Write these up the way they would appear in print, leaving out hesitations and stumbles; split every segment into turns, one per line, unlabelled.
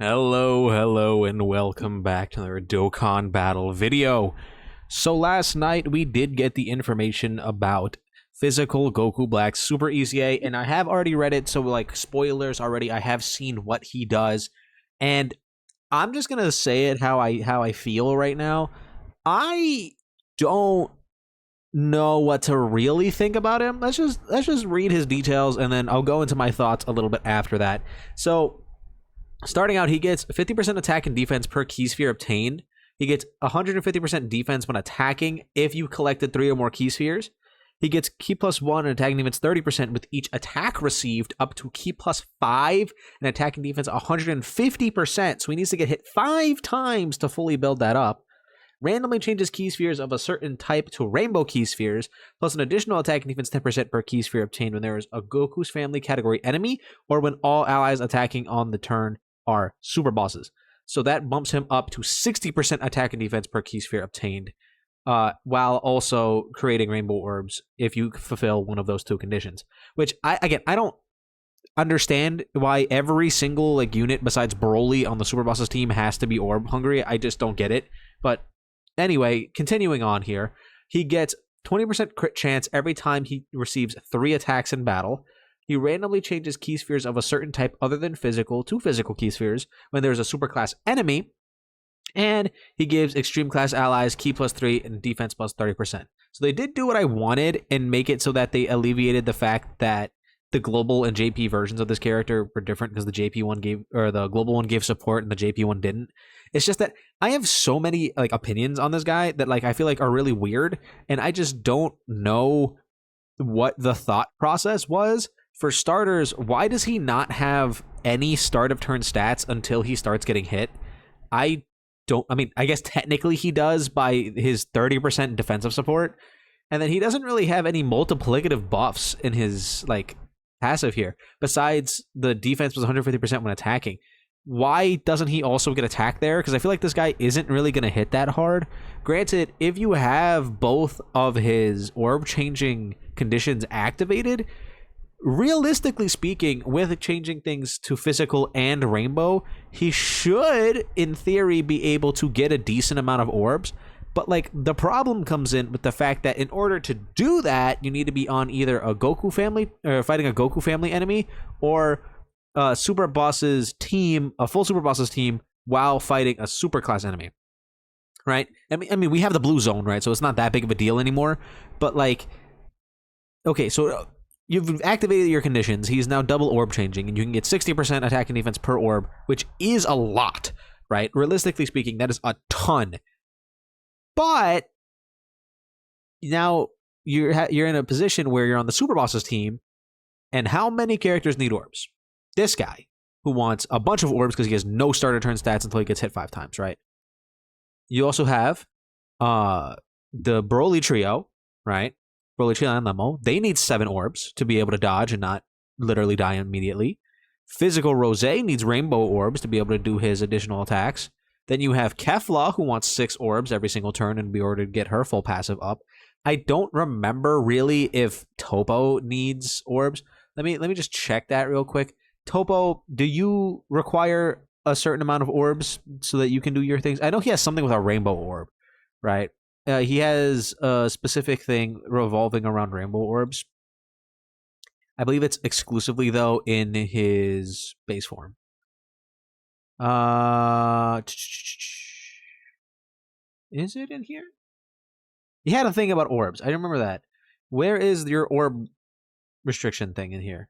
Hello, and welcome back to another Dokkan battle video. So last night we did get the information about physical Goku Black's Super EZA, and I have already read it, so like spoilers already, I have seen what he does, and I'm just gonna say it how I feel right now. I don't know what to really think about him. Let's just read his details, and then I'll go into my thoughts a little bit after that. So starting out, he gets 50% attack and defense per key sphere obtained. He gets 150% defense when attacking if you collected 3 or more key spheres. He gets key plus 1 and attacking defense 30% with each attack received, up to key plus 5 and attacking defense 150%. So he needs to get hit 5 times to fully build that up. Randomly changes key spheres of a certain type to rainbow key spheres, plus an additional attack and defense 10% per key sphere obtained when there is a Goku's family category enemy, or when all allies attacking on the turn are super bosses. So that bumps him up to 60% attack and defense per key sphere obtained, while also creating rainbow orbs if you fulfill one of those 2 conditions. Which, I don't understand why every single unit besides Broly on the super bosses team has to be orb hungry. I just don't get it. But anyway, continuing on here, he gets 20% crit chance every time he receives 3 attacks in battle. He randomly changes key spheres of a certain type other than physical to physical key spheres when there's a superclass enemy. And he gives extreme class allies key plus 3 and defense plus 30%. So they did do what I wanted and make it so that they alleviated the fact that the global and JP versions of this character were different, because the JP one gave, or the global one gave support and the JP one didn't. It's just that I have so many opinions on this guy that I feel are really weird, and I just don't know what the thought process was. For starters, why does he not have any start of turn stats until he starts getting hit? I guess technically he does by his 30% defensive support, and then he doesn't really have any multiplicative buffs in his passive here besides the defense was 150% when attacking. Why doesn't he also get attack there? Because I feel like this guy isn't really going to hit that hard. Granted, if you have both of his orb changing conditions activated, realistically speaking, with changing things to physical and rainbow, he should, in theory, be able to get a decent amount of orbs. But the problem comes in with the fact that in order to do that, you need to be on either a Goku family, or fighting a Goku family enemy, or a super boss's team, a full super boss's team, while fighting a super class enemy. Right? I mean, we have the blue zone, right? So it's not that big of a deal anymore. But okay, so you've activated your conditions. He's now double orb changing, and you can get 60% attack and defense per orb, which is a lot, right? Realistically speaking, that is a ton. But now you're in a position where you're on the super bosses team, and how many characters need orbs? This guy, who wants a bunch of orbs because he has no starter turn stats until he gets hit 5 times, right? You also have the Broly trio, right? Broly, Trio, and Lemo. They need 7 orbs to be able to dodge and not literally die immediately. Physical Rose needs rainbow orbs to be able to do his additional attacks. Then you have Kefla, who wants 6 orbs every single turn in order to get her full passive up. I don't remember really if Topo needs orbs. Let me just check that real quick. Topo, do you require a certain amount of orbs so that you can do your things? I know he has something with a rainbow orb, right? He has a specific thing revolving around rainbow orbs. I believe it's exclusively, though, in his base form. Is it in here? He had a thing about orbs. I remember that. Where is your orb restriction thing in here?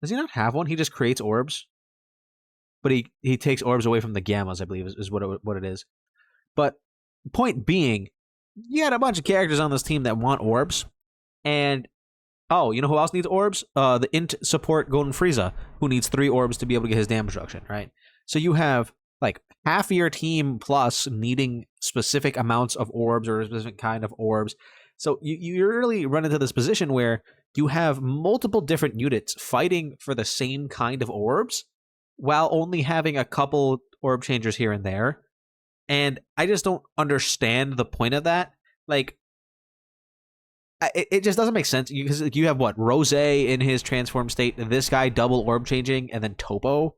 Does he not have one? He just creates orbs? But he takes orbs away from the gammas, I believe, is what it is. But point being, you had a bunch of characters on this team that want orbs. And, oh, you know who else needs orbs? The int support Golden Frieza, who needs 3 orbs to be able to get his damage reduction, right? So you have, half of your team plus needing specific amounts of orbs or a specific kind of orbs. So you really run into this position where you have multiple different units fighting for the same kind of orbs while only having a couple orb changers here and there. And I just don't understand the point of that. it just doesn't make sense because you have what Rose in his transform state, this guy double orb changing, and then Topo,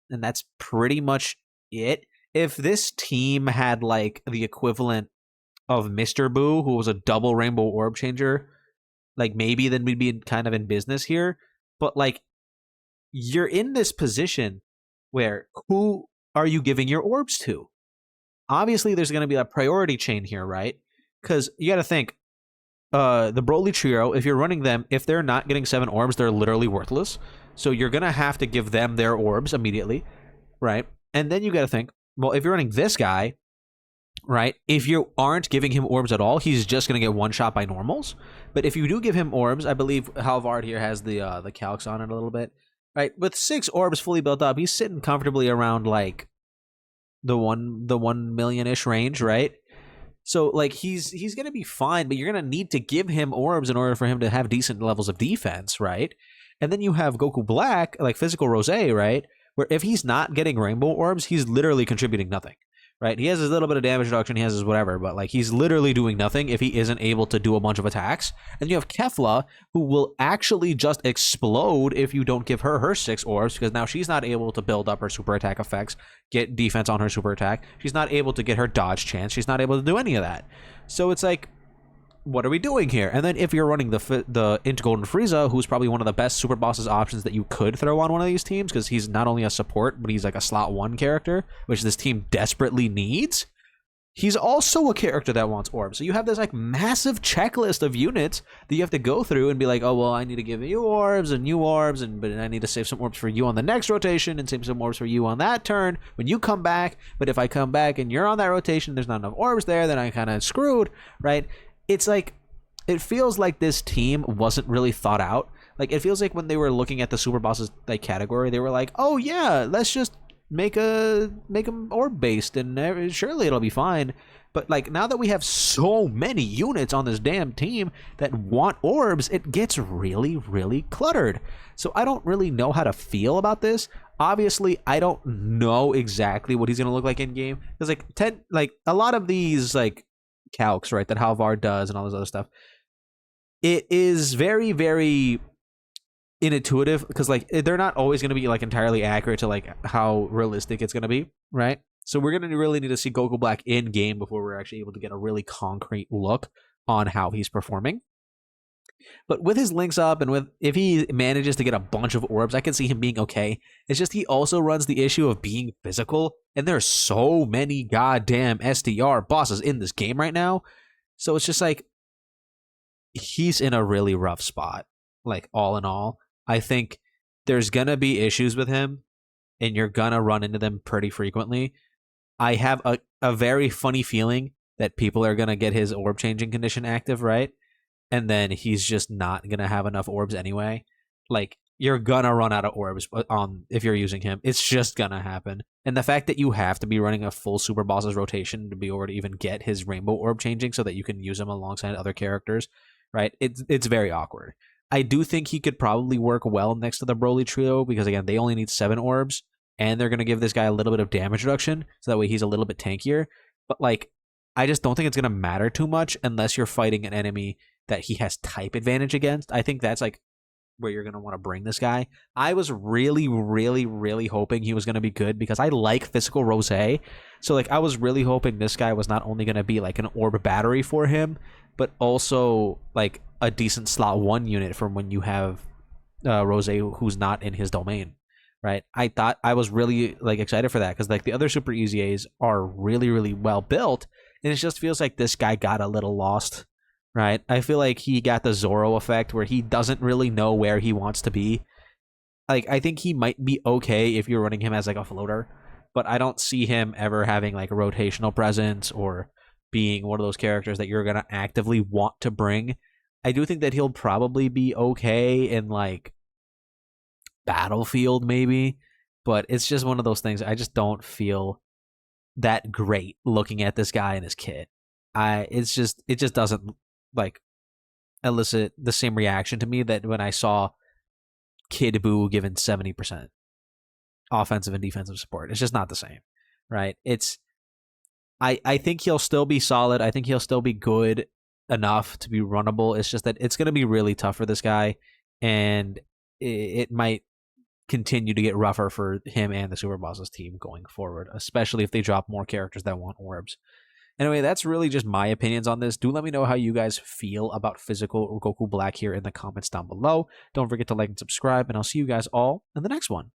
and that's pretty much it. If this team had like the equivalent of Mr. Boo, who was a double rainbow orb changer, like maybe then we'd be kind of in business here. But like you're in this position where who are you giving your orbs to? Obviously, there's going to be a priority chain here, right? Because you got to think, the Broly trio, if you're running them, if they're not getting 7 orbs, they're literally worthless. So you're going to have to give them their orbs immediately, right? And then you got to think, well, if you're running this guy, right, if you aren't giving him orbs at all, he's just going to get one shot by normals. But if you do give him orbs, I believe Halvard here has the calcs on it a little bit, right? With 6 orbs fully built up, he's sitting comfortably around like the 1 million-ish range, right? So like he's gonna be fine, but you're gonna need to give him orbs in order for him to have decent levels of defense, right? And then you have Goku Black, like physical Rose, right? Where if he's not getting rainbow orbs, he's literally contributing nothing, right? He has his little bit of damage reduction, he has his whatever, but like he's literally doing nothing if he isn't able to do a bunch of attacks. And you have Kefla, who will actually just explode if you don't give her 6 orbs, because now she's not able to build up her super attack effects, get defense on her super attack. She's not able to get her dodge chance. She's not able to do any of that. So it's like, what are we doing here? And then if you're running the Into Golden Frieza, who's probably one of the best super bosses options that you could throw on one of these teams, because he's not only a support, but he's like a slot 1 character, which this team desperately needs. He's also a character that wants orbs. So you have this like massive checklist of units that you have to go through and be like, oh, well, I need to give you orbs, but I need to save some orbs for you on the next rotation and save some orbs for you on that turn when you come back. But if I come back and you're on that rotation, there's not enough orbs there, then I kind of screwed, right? It's like, it feels like this team wasn't really thought out. Like, it feels like when they were looking at the super bosses like category, they were like, oh yeah, let's just make them orb based and surely it'll be fine. But like now that we have so many units on this damn team that want orbs, it gets really, really cluttered. So I don't really know how to feel about this. Obviously, I don't know exactly what he's gonna look like in game. Because like a lot of these like calcs, right, that Halvar does and all this other stuff, it is very, very intuitive, because like they're not always going to be like entirely accurate to like how realistic it's going to be, right? So we're going to really need to see Goku Black in game before we're actually able to get a really concrete look on how he's performing. But with his links up and with if he manages to get a bunch of orbs, I can see him being okay. It's just he also runs the issue of being physical, and there are so many goddamn SDR bosses in this game right now. So it's just like he's in a really rough spot, like all in all. I think there's gonna be issues with him, and you're gonna run into them pretty frequently. I have a very funny feeling that people are gonna get his orb changing condition active, right? And then he's just not gonna have enough orbs anyway. Like, you're gonna run out of orbs if you're using him. It's just gonna happen. And the fact that you have to be running a full super bosses rotation to be able to even get his rainbow orb changing so that you can use him alongside other characters, right? It's very awkward. I do think he could probably work well next to the Broly trio, because again, they only need 7 orbs, and they're gonna give this guy a little bit of damage reduction, so that way he's a little bit tankier. But like, I just don't think it's gonna matter too much unless you're fighting an enemy that he has type advantage against. I think that's like where you're gonna want to bring this guy. I was really, really, really hoping he was gonna be good, because I like physical Rose. So like, I was really hoping this guy was not only gonna be like an orb battery for him, but also like a decent slot 1 unit from when you have Rose who's not in his domain, right? I was really like excited for that, because like the other Super EZAs are really, really well built, and it just feels like this guy got a little lost, right? I feel like he got the Zoro effect where he doesn't really know where he wants to be. Like, I think he might be okay if you're running him as like a floater, but I don't see him ever having like a rotational presence or being one of those characters that you're going to actively want to bring. I do think that he'll probably be okay in like Battlefield maybe, but it's just one of those things. I just don't feel that great looking at this guy and his kit. It just doesn't like elicit the same reaction to me that when I saw Kid Buu given 70% offensive and defensive support. It's just not the same, right? I think he'll still be solid. I think he'll still be good. enough to be runnable. It's just that it's going to be really tough for this guy, and it might continue to get rougher for him and the Super Bosses team going forward, especially if they drop more characters that want orbs. Anyway, that's really just my opinions on this. Do let me know how you guys feel about physical Goku Black here in the comments down below. Don't forget to like and subscribe, and I'll see you guys all in the next one.